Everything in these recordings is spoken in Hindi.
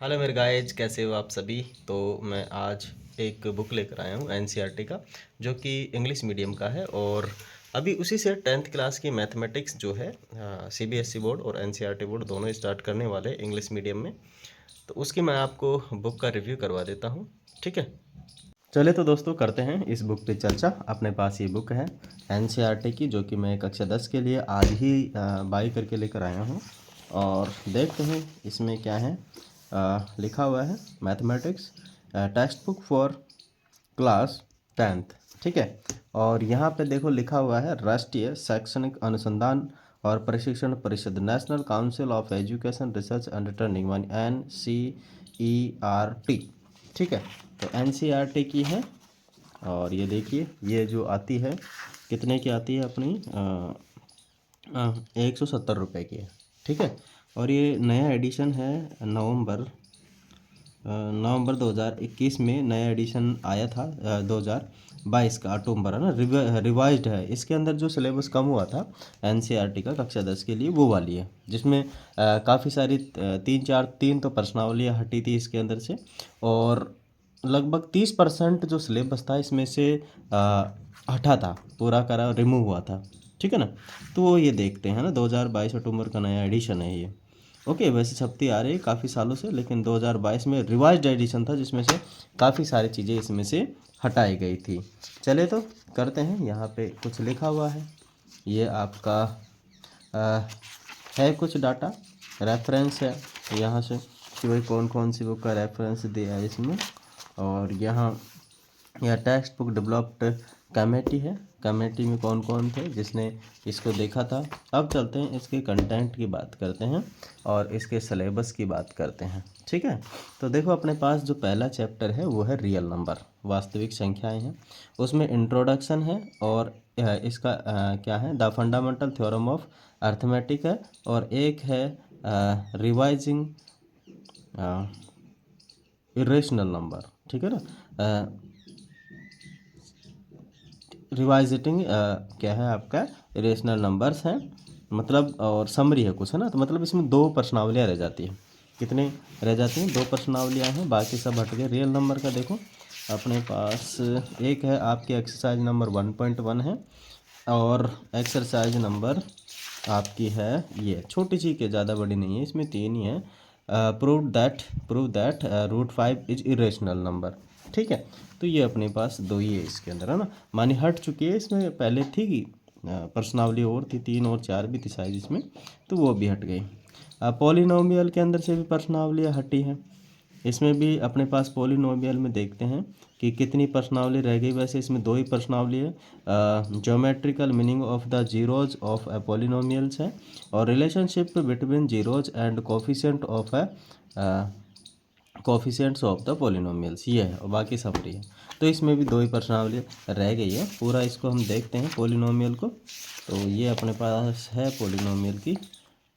हेलो मेरे गाइज, कैसे हो आप सभी। तो मैं आज एक बुक लेकर आया हूँ एनसीईआरटी का, जो कि इंग्लिश मीडियम का है। और अभी उसी से 10th क्लास की मैथमेटिक्स जो है, सीबीएसई बोर्ड और एनसीईआरटी बोर्ड दोनों स्टार्ट करने वाले इंग्लिश मीडियम में। तो उसकी मैं आपको बुक का रिव्यू करवा देता हूँ, ठीक है। चले तो दोस्तों, करते हैं इस बुक पे चर्चा। अपने पास ये बुक है एनसीईआरटी की, जो कि मैं कक्षा 10 के लिए आज ही बाई करके लेकर आया हूँ। और देखते हैं इसमें क्या है। लिखा हुआ है mathematics text book for class 10th, ठीक है। और यहाँ पे देखो लिखा हुआ है राष्ट्रीय शैक्षणिक अनुसंधान और प्रशिक्षण परिषद, national council of education research and training, one NCERT, ठीक है। तो NCERT की है। और ये देखिए, ये जो आती है कितने की आती है अपनी, 170 रुपये की है, ठीक है। और ये नया एडिशन है, नवंबर 2021 में नया एडिशन आया था। 2022 का अक्टूबर, है ना, रिवाइज्ड है। इसके अंदर जो सिलेबस कम हुआ था एनसीईआरटी का कक्षा 10 के लिए, वो वाली है, जिसमें काफ़ी सारी तीन तो प्रश्नावलियाँ हटी थी इसके अंदर से। और लगभग 30% जो सिलेबस था इसमें से हटा था, पूरा करा रिमूव हुआ था, ठीक है ना। तो वो ये देखते हैं ना, 2022 अक्टूबर का नया एडिशन है ये। ओके, वैसे छपती आ रही है काफ़ी सालों से, लेकिन 2022 में रिवाइज्ड एडिशन था, जिसमें से काफ़ी सारी चीज़ें इसमें से हटाई गई थी। चले तो करते हैं। यहाँ पे कुछ लिखा हुआ है, ये आपका आ, है कुछ डाटा, रेफरेंस है यहाँ से कि भाई कौन कौन सी बुक का रेफरेंस दिया है इसमें। और यहाँ यह टेक्स्ट बुक डेवलप्ड कमेटी है, कमेटी में कौन कौन थे जिसने इसको देखा था। अब चलते हैं इसके कंटेंट की बात करते हैं और इसके सिलेबस की बात करते हैं, ठीक है। तो देखो, अपने पास जो पहला चैप्टर है वो है रियल नंबर, वास्तविक संख्याएं हैं। उसमें इंट्रोडक्शन है, और इसका क्या है, the fundamental theorem of arithmetic है। और एक है रिवाइजिंग इरेशनल नंबर, ठीक है ना। रिवाइजिटिंग क्या है आपका, इरेशनल नंबर्स हैं, मतलब, और समरी है कुछ, है ना। तो मतलब इसमें दो प्रश्नावलियाँ रह जाती हैं। कितनी रह जाती हैं? दो प्रश्नावलियाँ हैं, बाकी सब हट गए। रियल नंबर का देखो, अपने पास एक है आपकी एक्सरसाइज नंबर 1.1 है, और एक्सरसाइज नंबर आपकी है ये छोटी सी के, ज़्यादा बड़ी नहीं है, इसमें 3 ही है। Prove that √5 is irrational number, ठीक है। तो ये अपने पास दो ही है इसके अंदर, है ना। मानी हट चुकी है, इसमें पहले थी कि प्रश्नावली और थी, 3 और 4 भी थी शायद इसमें, तो वो भी हट गई। पॉलिनोमियल के अंदर से भी प्रश्नावलियाँ हटी हैं। इसमें भी अपने पास पॉलिनोमियल में देखते हैं कि कितनी प्रश्नावली रह गई। वैसे इसमें दो ही प्रश्नावली है, geometrical meaning of the zeros of A polynomials है, और relationship between zeros and coefficients of the polynomials, ये है। और बाकी सब रही है। तो इसमें भी दो ही प्रश्नावली रह गई है। पूरा इसको हम देखते हैं पॉलिनोमियल को। तो ये अपने पास है पॉलिनोमियल की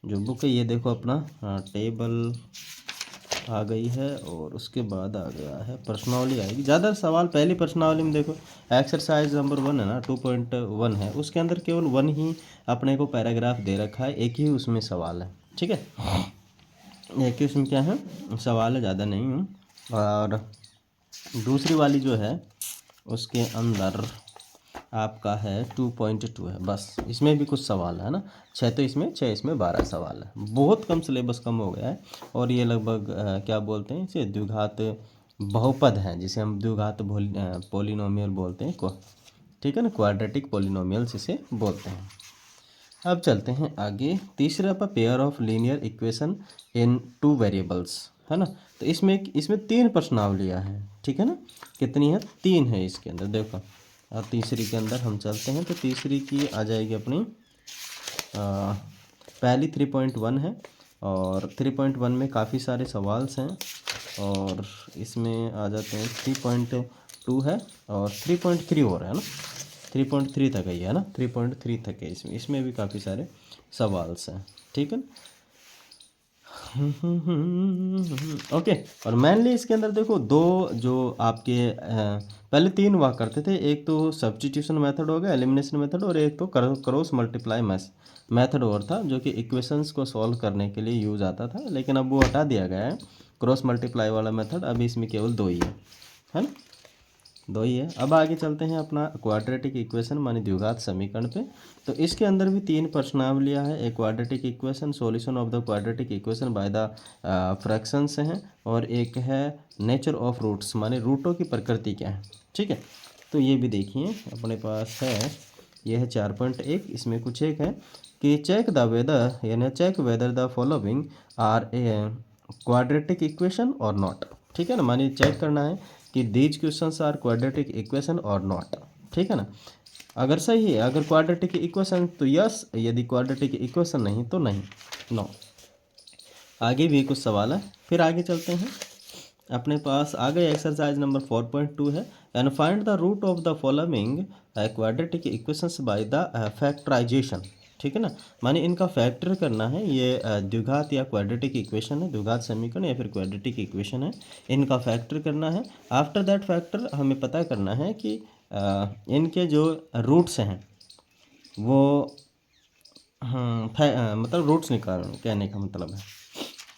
जो बुक है, ये देखो अपना टेबल आ गई है, और उसके बाद आ गया है प्रश्नावली आएगी। ज़्यादा सवाल पहली प्रश्नावली में देखो, एक्सरसाइज नंबर 1 है ना, 2.1 है, उसके अंदर केवल 1 ही अपने को पैराग्राफ दे रखा है, एक ही उसमें सवाल है, ठीक है। एक ही उसमें क्या है, सवाल है, ज़्यादा नहीं हूँ। और दूसरी वाली जो है उसके अंदर आपका है 2.2 है, बस। इसमें भी कुछ सवाल है ना, 6 इसमें 12 सवाल है। बहुत कम, सिलेबस कम हो गया है। और ये लगभग क्या बोलते हैं इसे, द्विघात बहुपद हैं, जिसे हम द्विघात पॉलिनोमियल बोलते हैं को, ठीक है ना, क्वाड्रेटिक पॉलिनोमियल्स इसे बोलते हैं। अब चलते हैं आगे। तीसरा पर pair of linear equation in 2 variables, है ना। तो इसमें 3 प्रश्नावलियाँ हैं, ठीक है ना। कितनी है? 3 है इसके अंदर, देखो। और तीसरी के अंदर हम चलते हैं, तो तीसरी की आ जाएगी अपनी पहली 3.1 है, और 3.1 में काफ़ी सारे सवाल्स हैं। और इसमें आ जाते हैं 3.2 है, और 3.3 और है ना, 3.3 तक ही है ना, 3.3 तक है इसमें। इसमें भी काफ़ी सारे सवाल्स हैं, ठीक है। ओके। और मेनली इसके अंदर देखो, दो जो आपके पहले 3 हुआ करते थे, एक तो सब्स्टिट्यूशन मेथड हो गया, एलिमिनेशन मेथड, और एक तो क्रॉस मल्टीप्लाई मेथड और था, जो कि इक्वेशंस को सॉल्व करने के लिए यूज़ आता था, लेकिन अब वो हटा दिया गया है। क्रॉस मल्टीप्लाई वाला मेथड, अभी इसमें केवल 2 ही है ना, 2 ही है। अब आगे चलते हैं अपना क्वाड्रेटिक इक्वेशन माने द्विघात समीकरण पे। तो इसके अंदर भी 3 प्रश्नावलियाँ है। एक quadratic equation, solution of the quadratic equation by the fractions हैं, और एक है नेचर ऑफ रूट्स माने रूटों की प्रकृति क्या है। ठीक है, तो ये भी देखिए अपने पास है, ये है 4.1। इसमें कुछ एक है कि चेक द वेदर, यानी check whether the following are a quadratic equation or not. ठीक है ना, मानिए चेक करना है कि these questions are quadratic equation or not. ठीक है ना, अगर सही है, अगर क्वाड्रेटिक इक्वेशन तो यस, यदि क्वाड्रेटिक इक्वेशन नहीं तो नहीं, नो। आगे भी कुछ सवाल है, फिर आगे चलते हैं। अपने पास आगे एक्सरसाइज नंबर 4.2 है, and find the root of the following quadratic equations by the factorisation. ठीक है ना, माने इनका फैक्टर करना है। ये द्विघात या क्वाड्रेटिक इक्वेशन है, द्विघात समीकरण या फिर क्वाड्रेटिक इक्वेशन है, इनका फैक्टर करना है। आफ्टर दैट फैक्टर हमें पता करना है कि इनके जो रूट्स हैं वो मतलब रूट्स निकालना, कहने का मतलब है।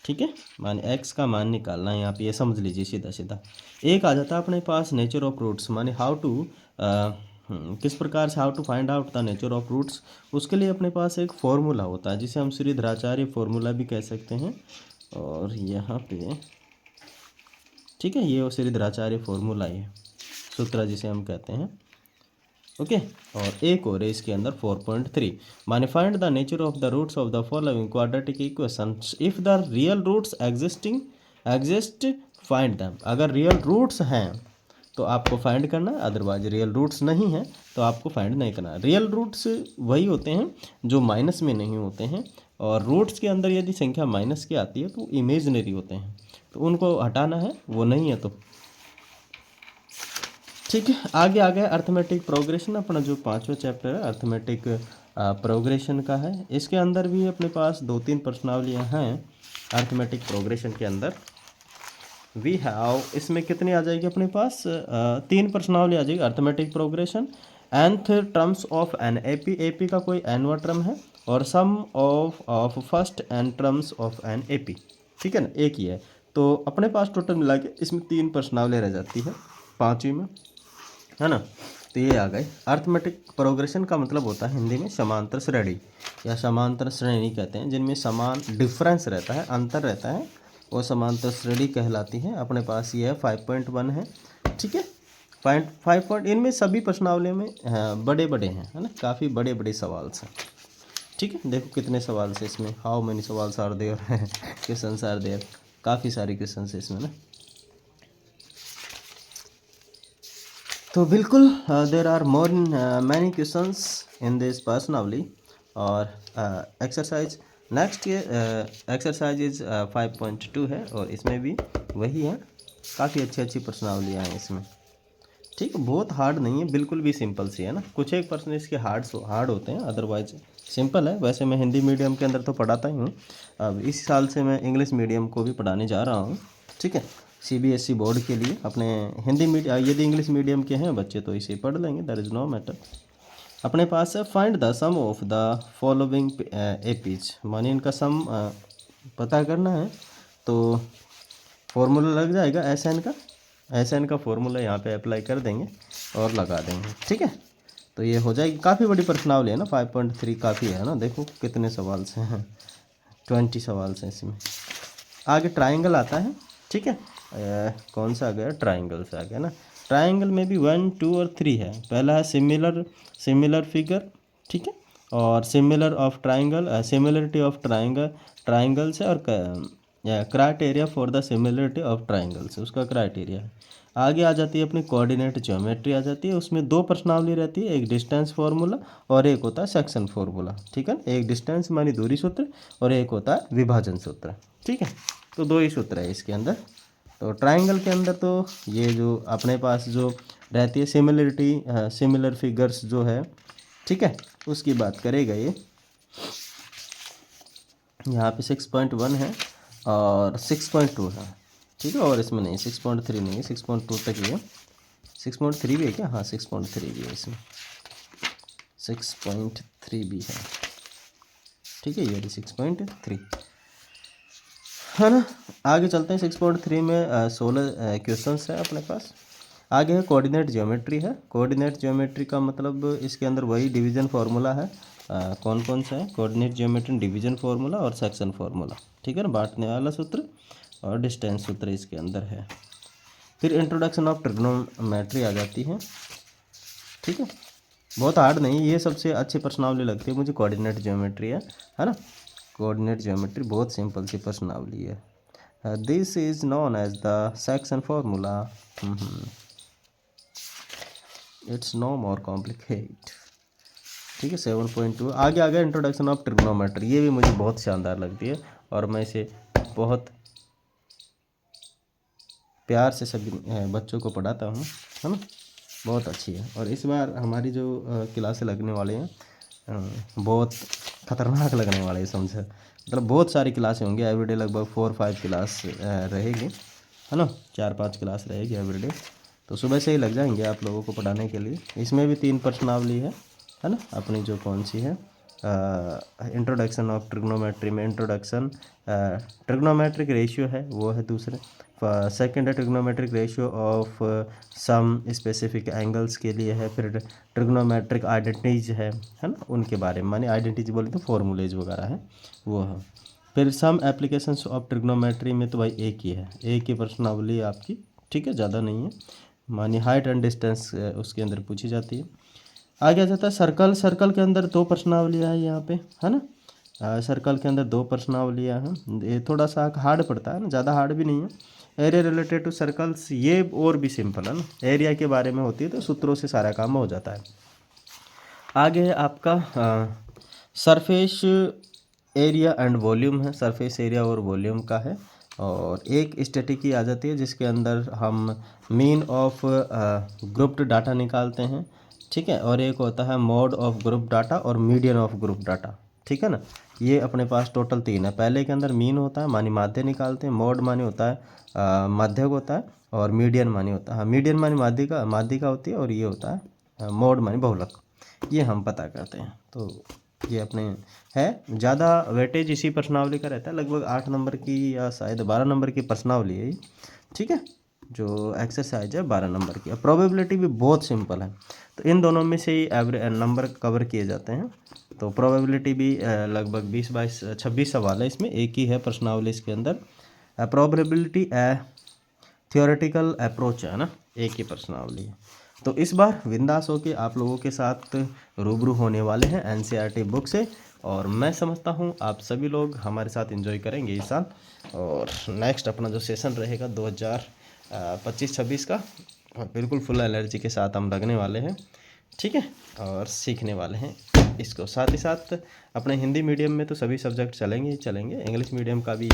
ठीक है, माने एक्स का मान निकालना है यहाँ पे, ये समझ लीजिए सीधा सीधा। एक आ जाता है अपने पास नेचर ऑफ रूट्स, माने हाउ टू किस प्रकार से how to find out the nature of roots. उसके लिए अपने पास एक फॉर्मूला होता है जिसे हम श्रीधराचार्य फॉर्मूला भी कह सकते हैं, और यहाँ पे ठीक है, ये श्रीधराचार्य फॉर्मूला है, सूत्र जिसे हम कहते हैं। ओके, और एक और है इसके अंदर 4.3, माने find the nature of the roots of the following quadratic equations if the real roots exist find them. अगर रियल रूट्स हैं तो आपको फाइंड करना है, अदरवाइज रियल रूट्स नहीं हैं तो आपको फाइंड नहीं करना। रियल रूट्स वही होते हैं जो माइनस में नहीं होते हैं, और रूट्स के अंदर यदि संख्या माइनस की आती है तो इमेजनरी होते हैं, तो उनको हटाना है, वो नहीं है तो। ठीक है, आगे आ गया अर्थमेटिक प्रोग्रेशन, अपना जो 5वां चैप्टर है अर्थमेटिक प्रोग्रेशन का है। इसके अंदर भी अपने पास 2-3 प्रश्नावलियाँ हैं अर्थमेटिक प्रोग्रेशन के अंदर। वी हैव, इसमें कितनी आ जाएगी अपने पास 3 प्रश्नावली आ जाएगी arithmetic progression. nth terms of an AP, AP का कोई nवां टर्म है, और sum of first n terms of an AP. ठीक है ना, एक ही है, तो अपने पास टोटल मिला के इसमें 3 प्रश्नावली रह जाती है 5वीं में, है ना। तो ये आ गए। अर्थमेटिक प्रोग्रेशन का मतलब होता है हिंदी में समांतर श्रेणी या समांतर श्रेणी कहते हैं, जिनमें समान डिफरेंस रहता है, अंतर रहता है, वो समांतर श्रेणी कहलाती है। अपने पास ये है 5.1 है। ठीक है, 5 इनमें सभी प्रश्नावली में बड़े बड़े हैं, है ना, काफ़ी बड़े बड़े सवाल हैं। ठीक है, देखो कितने सवाल से इसमें, हाउ मेनी सवाल are there, questions are there, काफ़ी सारे क्वेश्चन है इसमें ना। तो बिल्कुल there are more many questions in this personally, और एक्सरसाइज नेक्स्ट एक्सरसाइज इज 5.2 है, और इसमें भी वही है, काफ़ी अच्छी प्रश्नावलियाँ हैं इसमें। ठीक है, बहुत हार्ड नहीं है, बिल्कुल भी सिंपल सी है ना। कुछ एक पर्सन इसके हार्ड होते हैं, अदरवाइज सिंपल है। वैसे मैं हिंदी मीडियम के अंदर तो पढ़ाता ही हूँ, अब इस साल से मैं इंग्लिश मीडियम को भी पढ़ाने जा रहा हूँ। ठीक है, CBSE बोर्ड के लिए अपने हिंदी मीडियम, यदि इंग्लिश मीडियम के हैं बच्चे तो इसे पढ़ लेंगे, दैट इज़ नो मैटर। अपने पास है find the sum of the following APs, माने इनका सम पता करना है, तो फॉर्मूला लग जाएगा SN का फॉर्मूला यहाँ पे अप्लाई कर देंगे और लगा देंगे। ठीक है, तो ये हो जाएगी। काफ़ी बड़ी प्रश्नावली है ना, 5.3 काफ़ी है ना। देखो कितने सवाल से हैं, 20 सवाल से इसमें। आगे ट्राइंगल आता है। ठीक है, कौन सा आ गया, ट्राइंगल से आ गया ना। ट्राइंगल में भी 1, 2 और 3 है। पहला है सिमिलर फिगर, ठीक है, और similar of triangle, similarity of triangle से, और criteria for the similarity of triangle से, उसका क्राइटेरिया है। आगे आ जाती है अपनी कोऑर्डिनेट ज्योमेट्री आ जाती है, उसमें 2 प्रश्नावली रहती है, एक डिस्टेंस फार्मूला और एक होता है सेक्शन फार्मूला। ठीक है, एक डिस्टेंस मानी दूरी सूत्र और एक होता है विभाजन सूत्र। ठीक है, तो 2 ही सूत्र है इसके अंदर। तो ट्राइंगल के अंदर तो ये जो अपने पास जो रहती है सिमिलरिटी, सिमिलर फिगर्स जो है, ठीक है, उसकी बात करेगा ये। यहाँ पे 6.1 है और 6.2 है। ठीक है, और इसमें नहीं 6.3 नहीं है, 6.2 तक ही है। 6.3 भी है क्या, हाँ 6.3 भी है इसमें, 6.3 भी है। ठीक है, ये 6.3। है ना। आगे चलते हैं 6.3 में 16 क्वेश्चंस है अपने पास। आगे है कोऑर्डिनेट ज्योमेट्री है। कोऑर्डिनेट ज्योमेट्री का मतलब इसके अंदर वही डिवीजन फार्मूला है। कौन कौन सा है? कोऑर्डिनेट ज्योमेट्री डिवीजन फार्मूला और सेक्शन फार्मूला, ठीक है ना, बांटने वाला सूत्र और डिस्टेंस सूत्र इसके अंदर है। फिर इंट्रोडक्शन ऑफ ट्रिग्नोमेट्री आ जाती है, ठीक है। बहुत हार्ड नहीं, ये सबसे अच्छी प्रश्नावली लगती है मुझे, कोऑर्डिनेट ज्योमेट्री है ना। कोऑर्डिनेट ज्योमेट्री बहुत सिंपल सी प्रश्नावली है। This is known as the section formula. It's no more complicate, ठीक है। 7.2 आगे आ गया इंट्रोडक्शन ऑफ ट्रिग्नोमेट्री। ये भी मुझे बहुत शानदार लगती है और मैं इसे बहुत प्यार से सभी बच्चों को पढ़ाता हूँ, है ना। बहुत अच्छी है। और इस बार हमारी जो क्लासें लगने वाले हैं बहुत ख़तरनाक लगने वाले हैं, समझे। मतलब बहुत सारी क्लासें होंगी एवरीडे, लगभग 4-5 क्लास रहेगी, है ना। 4-5 क्लास रहेगी एवरीडे। तो सुबह से ही लग जाएंगे आप लोगों को पढ़ाने के लिए। इसमें भी 3 प्रश्नावली है ना, अपनी जो कौन सी है इंट्रोडक्शन ऑफ ट्रिग्नोमेट्री में इंट्रोडक्शन ट्रिग्नोमेट्रिक रेशियो है, वो है दूसरे। सेकंड है trigonometric ratio of some specific angles के लिए है। फिर ट्रिग्नोमेट्रिक आइडेंटिटीज है ना, उनके बारे में, माने आइडेंटिटीज बोले तो फॉर्मूलेज वगैरह है वो है। फिर सम एप्लीकेशंस ऑफ ट्रिग्नोमेट्री में तो भाई एक ही है, एक ही प्रश्नावली है आपकी, ठीक है, ज़्यादा नहीं है। मानी हाइट एंड डिस्टेंस उसके अंदर पूछी जाती है। आगे आ जाता है सर्कल। सर्कल के अंदर 2 प्रश्नावलियाँ है यहाँ पे, है ना। सर्कल के अंदर 2 प्रश्नावलियाँ हैं। ये थोड़ा सा हार्ड पड़ता है ना, ज़्यादा हार्ड भी नहीं है। एरिया रिलेटेड टू सर्कल्स, ये और भी सिंपल है ना, एरिया के बारे में होती है तो सूत्रों से सारा काम हो जाता है। आगे है आपका सरफेस एरिया एंड वॉल्यूम है, सरफेस एरिया और वॉल्यूम का है। और एक स्टैटिक की आ जाती है जिसके अंदर हम मीन ऑफ ग्रुप्ड डाटा निकालते हैं, ठीक है। और एक होता है मोड ऑफ ग्रुप डाटा और मीडियन ऑफ ग्रुप डाटा, ठीक है ना। ये अपने पास टोटल 3 है। पहले के अंदर मीन होता है, मानी माध्य निकालते हैं। मोड मानी होता है माध्यक होता है। और मीडियन मानी होता है, हाँ, मीडियन मानी माध्यिका होती है। और ये होता है मोड मानी बहुलक, ये हम पता करते हैं। तो ये अपने है, ज़्यादा वेटेज इसी प्रश्नावली का रहता है, लगभग 8 नंबर की या शायद 12 नंबर की प्रश्नावली है ये, ठीक है। जो एक्सरसाइज है 12 नंबर की। प्रोबेबिलिटी भी बहुत सिंपल है, तो इन दोनों में से ही एवरेज नंबर कवर किए जाते हैं। तो प्रोबेबिलिटी भी लगभग 26 सवाल है इसमें, एक ही है प्रश्नावली इसके अंदर। प्रोबेबिलिटी थियोरेटिकल अप्रोच है ना, एक ही प्रश्नावली है। तो इस बार बिंदास होके आप लोगों के साथ रूबरू होने वाले हैं एनसीईआरटी बुक से। और मैं समझता हूँ आप सभी लोग हमारे साथ एंजॉय करेंगे इस साल। और नेक्स्ट अपना जो सेशन रहेगा 2025-26 का, और बिल्कुल फुल एनर्जी के साथ हम लगने वाले हैं, ठीक है। और सीखने वाले हैं इसको। साथ ही साथ अपने हिंदी मीडियम में तो सभी सब्जेक्ट चलेंगे ही चलेंगे, इंग्लिश मीडियम का भी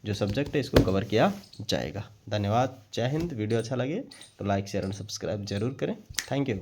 जो सब्जेक्ट है इसको कवर किया जाएगा। धन्यवाद, जय हिंद। वीडियो अच्छा लगे तो लाइक शेयर एंड सब्सक्राइब जरूर करें। Thank you.